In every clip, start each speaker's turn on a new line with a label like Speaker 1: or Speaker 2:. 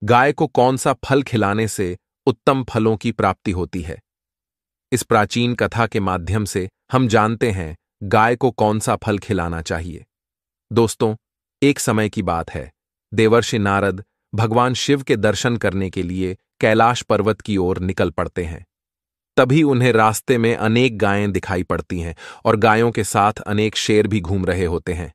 Speaker 1: गाय को कौन सा फल खिलाने से उत्तम फलों की प्राप्ति होती है? इस प्राचीन कथा के माध्यम से हम जानते हैं गाय को कौन सा फल खिलाना चाहिए। दोस्तों, एक समय की बात है। देवर्षि नारद भगवान शिव के दर्शन करने के लिए कैलाश पर्वत की ओर निकल पड़ते हैं। तभी उन्हें रास्ते में अनेक गायें दिखाई पड़ती हैं और गायों के साथ अनेक शेर भी घूम रहे होते हैं।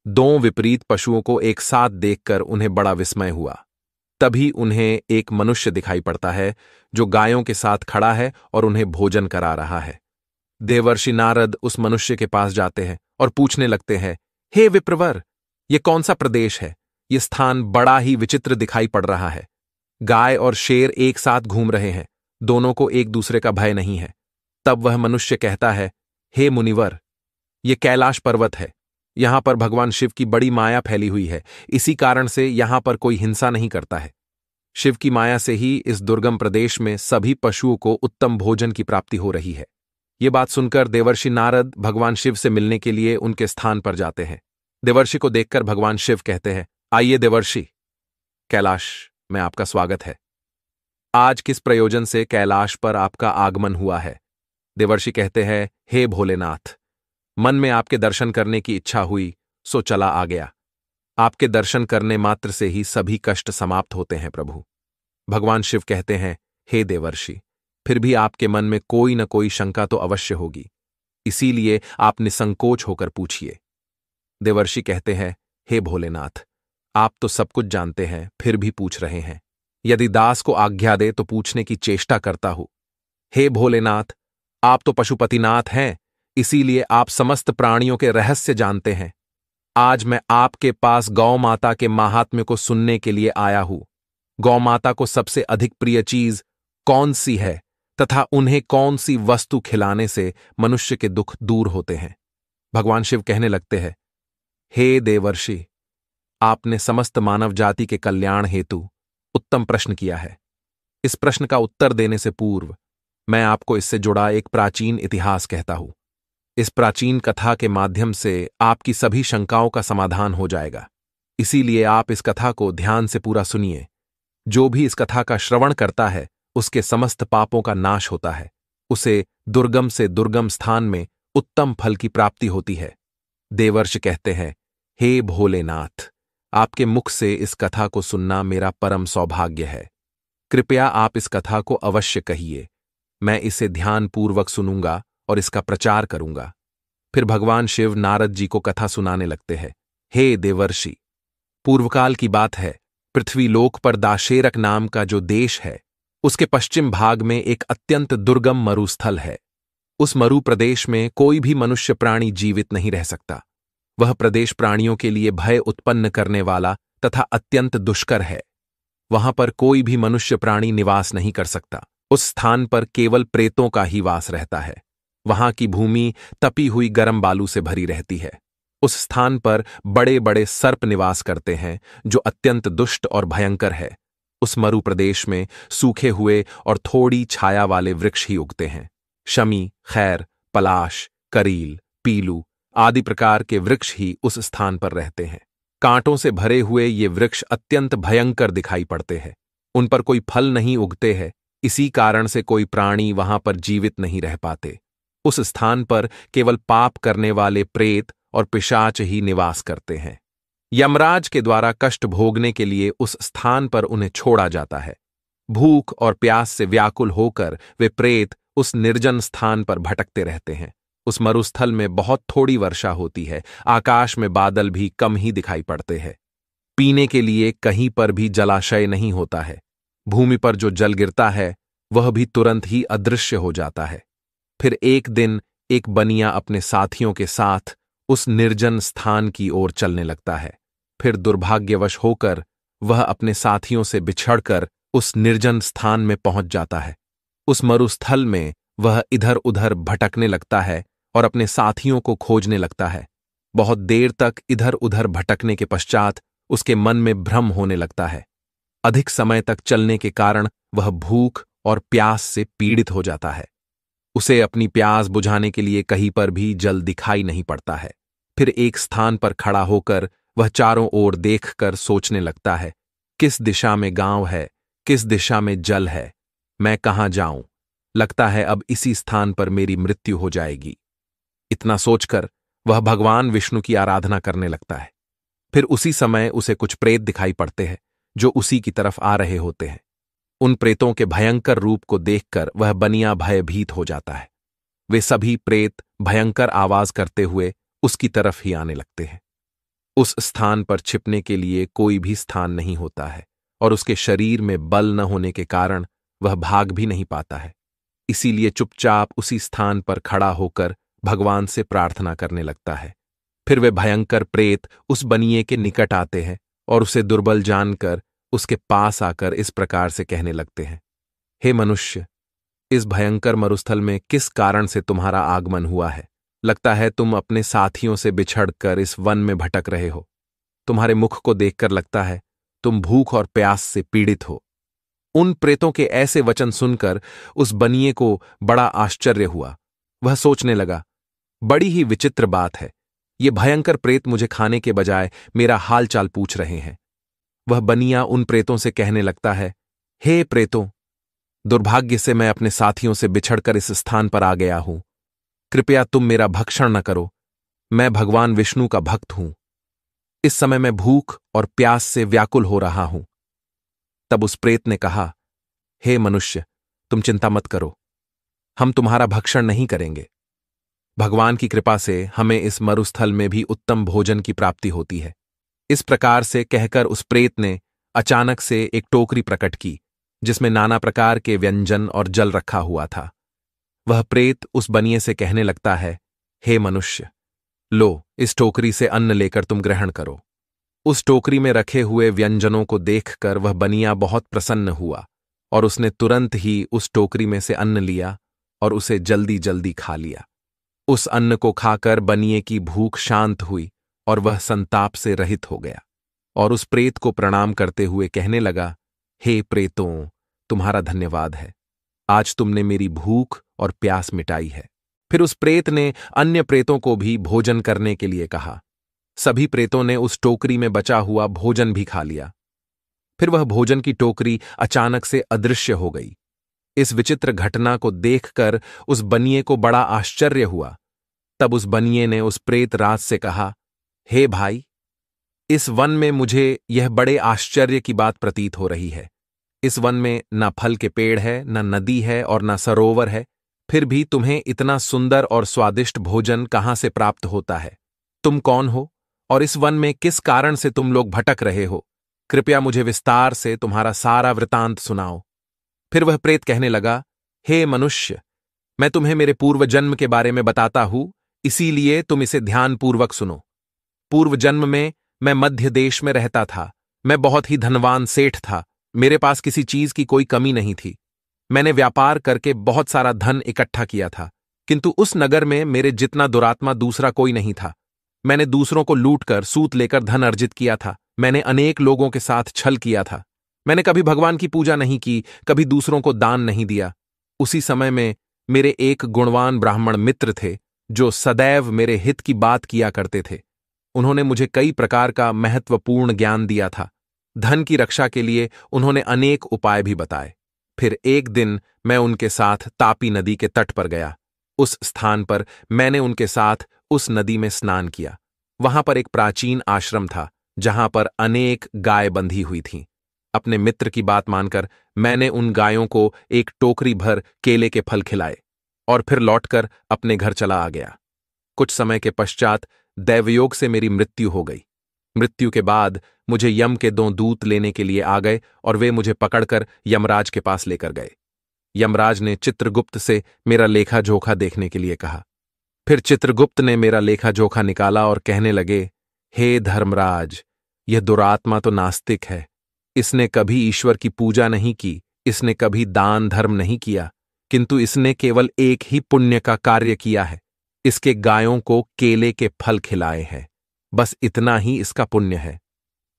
Speaker 1: दो विपरीत पशुओं को एक साथ देखकर उन्हें बड़ा विस्मय हुआ। तभी उन्हें एक मनुष्य दिखाई पड़ता है जो गायों के साथ खड़ा है और उन्हें भोजन करा रहा है। देवर्षि नारद उस मनुष्य के पास जाते हैं और पूछने लगते हैं, हे विप्रवर, ये कौन सा प्रदेश है? ये स्थान बड़ा ही विचित्र दिखाई पड़ रहा है। गाय और शेर एक साथ घूम रहे हैं, दोनों को एक दूसरे का भय नहीं है। तब वह मनुष्य कहता है, हे मुनिवर, ये कैलाश पर्वत है। यहां पर भगवान शिव की बड़ी माया फैली हुई है, इसी कारण से यहां पर कोई हिंसा नहीं करता है। शिव की माया से ही इस दुर्गम प्रदेश में सभी पशुओं को उत्तम भोजन की प्राप्ति हो रही है। ये बात सुनकर देवर्षि नारद भगवान शिव से मिलने के लिए उनके स्थान पर जाते हैं। देवर्षि को देखकर भगवान शिव कहते हैं, आइए देवर्षि, कैलाश में आपका स्वागत है। आज किस प्रयोजन से कैलाश पर आपका आगमन हुआ है? देवर्षि कहते हैं, हे भोलेनाथ, मन में आपके दर्शन करने की इच्छा हुई, सो चला आ गया। आपके दर्शन करने मात्र से ही सभी कष्ट समाप्त होते हैं प्रभु। भगवान शिव कहते हैं, हे देवर्षि, फिर भी आपके मन में कोई न कोई शंका तो अवश्य होगी, इसीलिए आप निसंकोच होकर पूछिए। देवर्षि कहते हैं, हे भोलेनाथ, आप तो सब कुछ जानते हैं, फिर भी पूछ रहे हैं। यदि दास को आज्ञा दे तो पूछने की चेष्टा करता हूं। हे भोलेनाथ, आप तो पशुपतिनाथ हैं, इसीलिए आप समस्त प्राणियों के रहस्य जानते हैं। आज मैं आपके पास गौ माता के महात्म्य को सुनने के लिए आया हूं। गौ माता को सबसे अधिक प्रिय चीज कौन सी है तथा उन्हें कौन सी वस्तु खिलाने से मनुष्य के दुख दूर होते हैं? भगवान शिव कहने लगते हैं, हे देवर्षि, आपने समस्त मानव जाति के कल्याण हेतु उत्तम प्रश्न किया है। इस प्रश्न का उत्तर देने से पूर्व मैं आपको इससे जुड़ा एक प्राचीन इतिहास कहता हूं। इस प्राचीन कथा के माध्यम से आपकी सभी शंकाओं का समाधान हो जाएगा, इसीलिए आप इस कथा को ध्यान से पूरा सुनिए। जो भी इस कथा का श्रवण करता है उसके समस्त पापों का नाश होता है, उसे दुर्गम से दुर्गम स्थान में उत्तम फल की प्राप्ति होती है। देवर्षि कहते हैं, हे भोलेनाथ, आपके मुख से इस कथा को सुनना मेरा परम सौभाग्य है। कृपया आप इस कथा को अवश्य कहिए। मैं इसे ध्यानपूर्वक सुनूंगा और इसका प्रचार करूंगा। फिर भगवान शिव नारद जी को कथा सुनाने लगते हैं। हे देवर्षि, पूर्वकाल की बात है, पृथ्वीलोक पर दाशेरक नाम का जो देश है, उसके पश्चिम भाग में एक अत्यंत दुर्गम मरुस्थल है। उस मरु प्रदेश में कोई भी मनुष्य प्राणी जीवित नहीं रह सकता। वह प्रदेश प्राणियों के लिए भय उत्पन्न करने वाला तथा अत्यंत दुष्कर है। वहां पर कोई भी मनुष्य प्राणी निवास नहीं कर सकता। उस स्थान पर केवल प्रेतों का ही वास रहता है। वहां की भूमि तपी हुई गर्म बालू से भरी रहती है। उस स्थान पर बड़े बड़े सर्प निवास करते हैं जो अत्यंत दुष्ट और भयंकर है। उस मरु प्रदेश में सूखे हुए और थोड़ी छाया वाले वृक्ष ही उगते हैं। शमी, खैर, पलाश, करील, पीलू आदि प्रकार के वृक्ष ही उस स्थान पर रहते हैं। कांटों से भरे हुए ये वृक्ष अत्यंत भयंकर दिखाई पड़ते हैं। उन पर कोई फल नहीं उगते हैं, इसी कारण से कोई प्राणी वहां पर जीवित नहीं रह पाते। उस स्थान पर केवल पाप करने वाले प्रेत और पिशाच ही निवास करते हैं। यमराज के द्वारा कष्ट भोगने के लिए उस स्थान पर उन्हें छोड़ा जाता है। भूख और प्यास से व्याकुल होकर वे प्रेत उस निर्जन स्थान पर भटकते रहते हैं। उस मरुस्थल में बहुत थोड़ी वर्षा होती है, आकाश में बादल भी कम ही दिखाई पड़ते हैं। पीने के लिए कहीं पर भी जलाशय नहीं होता है। भूमि पर जो जल गिरता है वह भी तुरंत ही अदृश्य हो जाता है। फिर एक दिन एक बनिया अपने साथियों के साथ उस निर्जन स्थान की ओर चलने लगता है। फिर दुर्भाग्यवश होकर वह अपने साथियों से बिछड़कर उस निर्जन स्थान में पहुंच जाता है। उस मरुस्थल में वह इधर उधर भटकने लगता है और अपने साथियों को खोजने लगता है। बहुत देर तक इधर उधर भटकने के पश्चात उसके मन में भ्रम होने लगता है। अधिक समय तक चलने के कारण वह भूख और प्यास से पीड़ित हो जाता है। उसे अपनी प्यास बुझाने के लिए कहीं पर भी जल दिखाई नहीं पड़ता है। फिर एक स्थान पर खड़ा होकर वह चारों ओर देखकर सोचने लगता है, किस दिशा में गांव है, किस दिशा में जल है, मैं कहां जाऊं? लगता है अब इसी स्थान पर मेरी मृत्यु हो जाएगी। इतना सोचकर वह भगवान विष्णु की आराधना करने लगता है। फिर उसी समय उसे कुछ प्रेत दिखाई पड़ते हैं जो उसी की तरफ आ रहे होते हैं। उन प्रेतों के भयंकर रूप को देखकर वह बनिया भयभीत हो जाता है। वे सभी प्रेत भयंकर आवाज करते हुए उसकी तरफ ही आने लगते हैं। उस स्थान पर छिपने के लिए कोई भी स्थान नहीं होता है और उसके शरीर में बल न होने के कारण वह भाग भी नहीं पाता है। इसीलिए चुपचाप उसी स्थान पर खड़ा होकर भगवान से प्रार्थना करने लगता है। फिर वे भयंकर प्रेत उस बनिए के निकट आते हैं और उसे दुर्बल जानकर उसके पास आकर इस प्रकार से कहने लगते हैं, हे मनुष्य, इस भयंकर मरुस्थल में किस कारण से तुम्हारा आगमन हुआ है? लगता है तुम अपने साथियों से बिछड़कर इस वन में भटक रहे हो। तुम्हारे मुख को देखकर लगता है तुम भूख और प्यास से पीड़ित हो। उन प्रेतों के ऐसे वचन सुनकर उस बनिए को बड़ा आश्चर्य हुआ। वह सोचने लगा, बड़ी ही विचित्र बात है, ये भयंकर प्रेत मुझे खाने के बजाय मेरा हालचाल पूछ रहे हैं। वह बनिया उन प्रेतों से कहने लगता है, हे प्रेतों, दुर्भाग्य से मैं अपने साथियों से बिछड़कर इस स्थान पर आ गया हूं। कृपया तुम मेरा भक्षण न करो। मैं भगवान विष्णु का भक्त हूं। इस समय मैं भूख और प्यास से व्याकुल हो रहा हूं। तब उस प्रेत ने कहा, हे मनुष्य, तुम चिंता मत करो, हम तुम्हारा भक्षण नहीं करेंगे। भगवान की कृपा से हमें इस मरुस्थल में भी उत्तम भोजन की प्राप्ति होती है। इस प्रकार से कहकर उस प्रेत ने अचानक से एक टोकरी प्रकट की जिसमें नाना प्रकार के व्यंजन और जल रखा हुआ था। वह प्रेत उस बनिए से कहने लगता है, हे मनुष्य, लो, इस टोकरी से अन्न लेकर तुम ग्रहण करो। उस टोकरी में रखे हुए व्यंजनों को देखकर वह बनिया बहुत प्रसन्न हुआ और उसने तुरंत ही उस टोकरी में से अन्न लिया और उसे जल्दी जल्दी खा लिया। उस अन्न को खाकर बनिए की भूख शांत हुई और वह संताप से रहित हो गया और उस प्रेत को प्रणाम करते हुए कहने लगा, हे प्रेतों, तुम्हारा धन्यवाद है। आज तुमने मेरी भूख और प्यास मिटाई है। फिर उस प्रेत ने अन्य प्रेतों को भी भोजन करने के लिए कहा। सभी प्रेतों ने उस टोकरी में बचा हुआ भोजन भी खा लिया। फिर वह भोजन की टोकरी अचानक से अदृश्य हो गई। इस विचित्र घटना को देखकर उस बनिए को बड़ा आश्चर्य हुआ। तब उस बनिए ने उस प्रेत राज से कहा, हे भाई, इस वन में मुझे यह बड़े आश्चर्य की बात प्रतीत हो रही है। इस वन में न फल के पेड़ है, न नदी है और न सरोवर है, फिर भी तुम्हें इतना सुंदर और स्वादिष्ट भोजन कहां से प्राप्त होता है? तुम कौन हो और इस वन में किस कारण से तुम लोग भटक रहे हो? कृपया मुझे विस्तार से तुम्हारा सारा वृतांत सुनाओ। फिर वह प्रेत कहने लगा, हे मनुष्य, मैं तुम्हें मेरे पूर्व जन्म के बारे में बताता हूं, इसीलिए तुम इसे ध्यानपूर्वक सुनो। पूर्व जन्म में मैं मध्य देश में रहता था। मैं बहुत ही धनवान सेठ था। मेरे पास किसी चीज की कोई कमी नहीं थी। मैंने व्यापार करके बहुत सारा धन इकट्ठा किया था, किंतु उस नगर में मेरे जितना दुरात्मा दूसरा कोई नहीं था। मैंने दूसरों को लूटकर सूत लेकर धन अर्जित किया था। मैंने अनेक लोगों के साथ छल किया था। मैंने कभी भगवान की पूजा नहीं की, कभी दूसरों को दान नहीं दिया। उसी समय में मेरे एक गुणवान ब्राह्मण मित्र थे जो सदैव मेरे हित की बात किया करते थे। उन्होंने मुझे कई प्रकार का महत्वपूर्ण ज्ञान दिया था। धन की रक्षा के लिए उन्होंने अनेक उपाय भी बताए। फिर एक दिन मैं उनके साथ तापी नदी के तट पर गया। उस स्थान पर मैंने उनके साथ उस नदी में स्नान किया। वहां पर एक प्राचीन आश्रम था जहां पर अनेक गाय बंधी हुई थीं। अपने मित्र की बात मानकर मैंने उन गायों को एक टोकरी भर केले के फल खिलाए और फिर लौटकर अपने घर चला आ गया। कुछ समय के पश्चात दैवयोग से मेरी मृत्यु हो गई। मृत्यु के बाद मुझे यम के 2 दूत लेने के लिए आ गए और वे मुझे पकड़कर यमराज के पास लेकर गए। यमराज ने चित्रगुप्त से मेरा लेखा जोखा देखने के लिए कहा। फिर चित्रगुप्त ने मेरा लेखा जोखा निकाला और कहने लगे, हे धर्मराज, यह दुरात्मा तो नास्तिक है। इसने कभी ईश्वर की पूजा नहीं की, इसने कभी दान धर्म नहीं किया, किंतु इसने केवल एक ही पुण्य का कार्य किया है। इसके गायों को केले के फल खिलाए हैं। बस इतना ही इसका पुण्य है।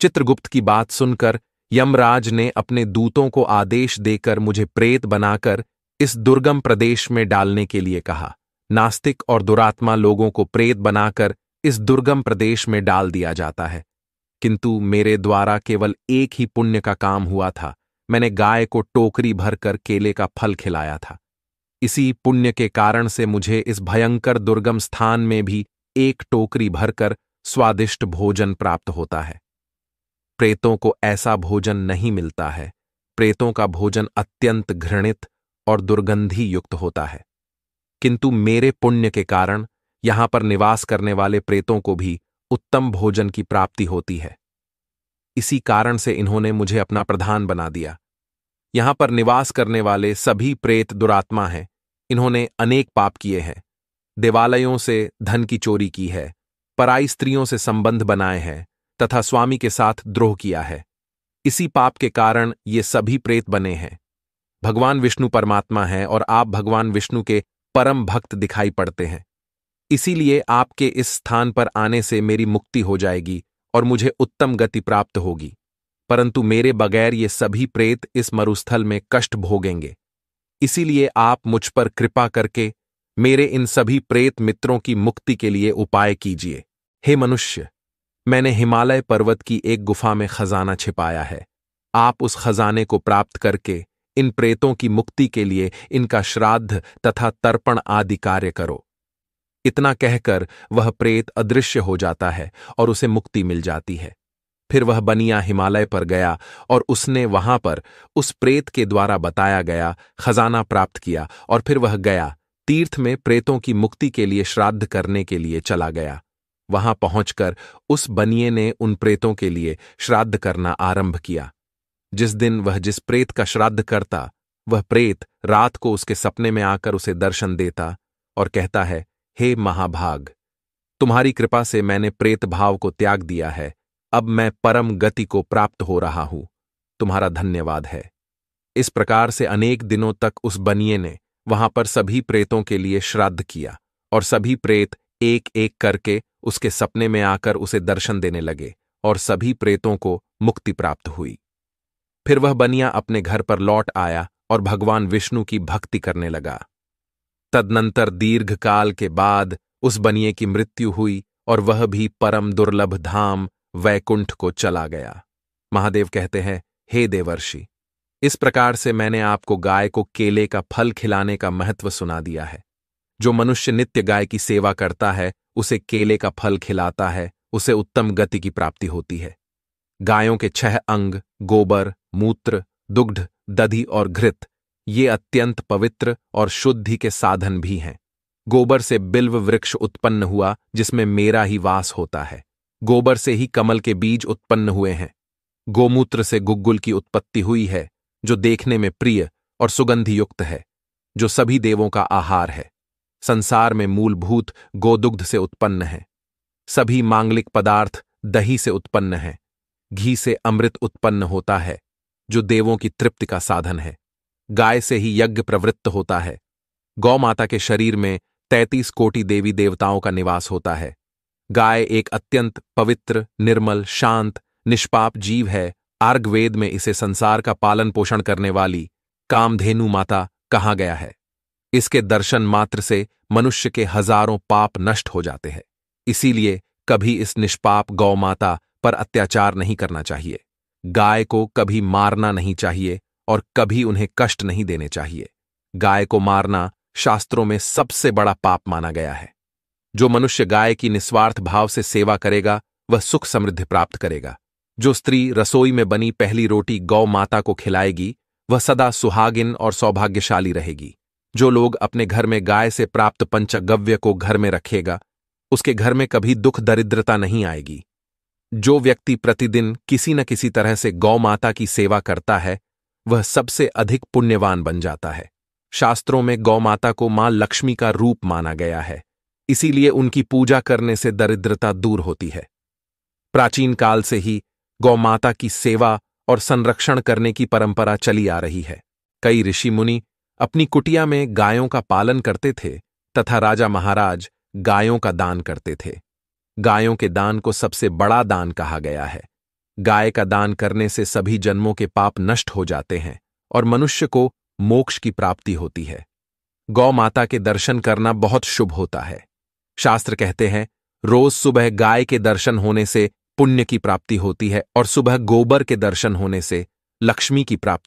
Speaker 1: चित्रगुप्त की बात सुनकर यमराज ने अपने दूतों को आदेश देकर मुझे प्रेत बनाकर इस दुर्गम प्रदेश में डालने के लिए कहा। नास्तिक और दुरात्मा लोगों को प्रेत बनाकर इस दुर्गम प्रदेश में डाल दिया जाता है, किंतु मेरे द्वारा केवल एक ही पुण्य का काम हुआ था। मैंने गाय को टोकरी भरकर केले का फल खिलाया था। इसी पुण्य के कारण से मुझे इस भयंकर दुर्गम स्थान में भी एक टोकरी भरकर स्वादिष्ट भोजन प्राप्त होता है। प्रेतों को ऐसा भोजन नहीं मिलता है। प्रेतों का भोजन अत्यंत घृणित और दुर्गंधी युक्त होता है। किंतु मेरे पुण्य के कारण यहां पर निवास करने वाले प्रेतों को भी उत्तम भोजन की प्राप्ति होती है। इसी कारण से इन्होंने मुझे अपना प्रधान बना दिया। यहां पर निवास करने वाले सभी प्रेत दुरात्मा हैं। इन्होंने अनेक पाप किए हैं। देवालयों से धन की चोरी की है, पराई स्त्रियों से संबंध बनाए हैं तथा स्वामी के साथ द्रोह किया है। इसी पाप के कारण ये सभी प्रेत बने हैं। भगवान विष्णु परमात्मा हैं और आप भगवान विष्णु के परम भक्त दिखाई पड़ते हैं। इसीलिए आपके इस स्थान पर आने से मेरी मुक्ति हो जाएगी और मुझे उत्तम गति प्राप्त होगी। परंतु मेरे बगैर ये सभी प्रेत इस मरुस्थल में कष्ट भोगेंगे। इसीलिए आप मुझ पर कृपा करके मेरे इन सभी प्रेत मित्रों की मुक्ति के लिए उपाय कीजिए। हे मनुष्य, मैंने हिमालय पर्वत की एक गुफा में खजाना छिपाया है। आप उस खजाने को प्राप्त करके इन प्रेतों की मुक्ति के लिए इनका श्राद्ध तथा तर्पण आदि कार्य करो। इतना कहकर वह प्रेत अदृश्य हो जाता है और उसे मुक्ति मिल जाती है। फिर वह बनिया हिमालय पर गया और उसने वहां पर उस प्रेत के द्वारा बताया गया खजाना प्राप्त किया और फिर वह गया तीर्थ में प्रेतों की मुक्ति के लिए श्राद्ध करने के लिए चला गया। वहां पहुंचकर उस बनिए ने उन प्रेतों के लिए श्राद्ध करना आरंभ किया। जिस दिन वह जिस प्रेत का श्राद्ध करता, वह प्रेत रात को उसके सपने में आकर उसे दर्शन देता और कहता है, हे महाभाग, तुम्हारी कृपा से मैंने प्रेत भाव को त्याग दिया है। अब मैं परम गति को प्राप्त हो रहा हूं। तुम्हारा धन्यवाद है। इस प्रकार से अनेक दिनों तक उस बनिए ने वहां पर सभी प्रेतों के लिए श्राद्ध किया और सभी प्रेत एक एक करके उसके सपने में आकर उसे दर्शन देने लगे और सभी प्रेतों को मुक्ति प्राप्त हुई। फिर वह बनिया अपने घर पर लौट आया और भगवान विष्णु की भक्ति करने लगा। तदनंतर दीर्घ काल के बाद उस बनिए की मृत्यु हुई और वह भी परम दुर्लभ धाम वैकुंठ को चला गया। महादेव कहते हैं, हे देवर्षि, इस प्रकार से मैंने आपको गाय को केले का फल खिलाने का महत्व सुना दिया है। जो मनुष्य नित्य गाय की सेवा करता है, उसे केले का फल खिलाता है, उसे उत्तम गति की प्राप्ति होती है। गायों के 6 अंग गोबर, मूत्र, दुग्ध, दधि और घृत ये अत्यंत पवित्र और शुद्धि के साधन भी हैं। गोबर से बिल्व वृक्ष उत्पन्न हुआ जिसमें मेरा ही वास होता है। गोबर से ही कमल के बीज उत्पन्न हुए हैं। गोमूत्र से गुग्गुल की उत्पत्ति हुई है जो देखने में प्रिय और सुगंधि युक्त है, जो सभी देवों का आहार है। संसार में मूलभूत गोदुग्ध से उत्पन्न है। सभी मांगलिक पदार्थ दही से उत्पन्न है। घी से अमृत उत्पन्न होता है जो देवों की तृप्ति का साधन है। गाय से ही यज्ञ प्रवृत्त होता है। गौ माता के शरीर में 33 कोटि देवी देवताओं का निवास होता है। गाय एक अत्यंत पवित्र, निर्मल, शांत, निष्पाप जीव है। आर्गवेद में इसे संसार का पालन पोषण करने वाली कामधेनु माता कहा गया है। इसके दर्शन मात्र से मनुष्य के हजारों पाप नष्ट हो जाते हैं। इसीलिए कभी इस निष्पाप गौ माता पर अत्याचार नहीं करना चाहिए। गाय को कभी मारना नहीं चाहिए और कभी उन्हें कष्ट नहीं देने चाहिए। गाय को मारना शास्त्रों में सबसे बड़ा पाप माना गया है। जो मनुष्य गाय की निस्वार्थ भाव से सेवा करेगा वह सुख समृद्धि प्राप्त करेगा। जो स्त्री रसोई में बनी पहली रोटी गौ माता को खिलाएगी वह सदा सुहागिन और सौभाग्यशाली रहेगी। जो लोग अपने घर में गाय से प्राप्त पंचगव्य को घर में रखेगा उसके घर में कभी दुख दरिद्रता नहीं आएगी। जो व्यक्ति प्रतिदिन किसी न किसी तरह से गौ माता की सेवा करता है वह सबसे अधिक पुण्यवान बन जाता है। शास्त्रों में गौ माता को मां लक्ष्मी का रूप माना गया है। इसीलिए उनकी पूजा करने से दरिद्रता दूर होती है। प्राचीन काल से ही गौ माता की सेवा और संरक्षण करने की परंपरा चली आ रही है। कई ऋषि मुनि अपनी कुटिया में गायों का पालन करते थे तथा राजा महाराज गायों का दान करते थे। गायों के दान को सबसे बड़ा दान कहा गया है। गाय का दान करने से सभी जन्मों के पाप नष्ट हो जाते हैं और मनुष्य को मोक्ष की प्राप्ति होती है। गौ माता के दर्शन करना बहुत शुभ होता है। शास्त्र कहते हैं, रोज सुबह गाय के दर्शन होने से पुण्य की प्राप्ति होती है और सुबह गोबर के दर्शन होने से लक्ष्मी की प्राप्ति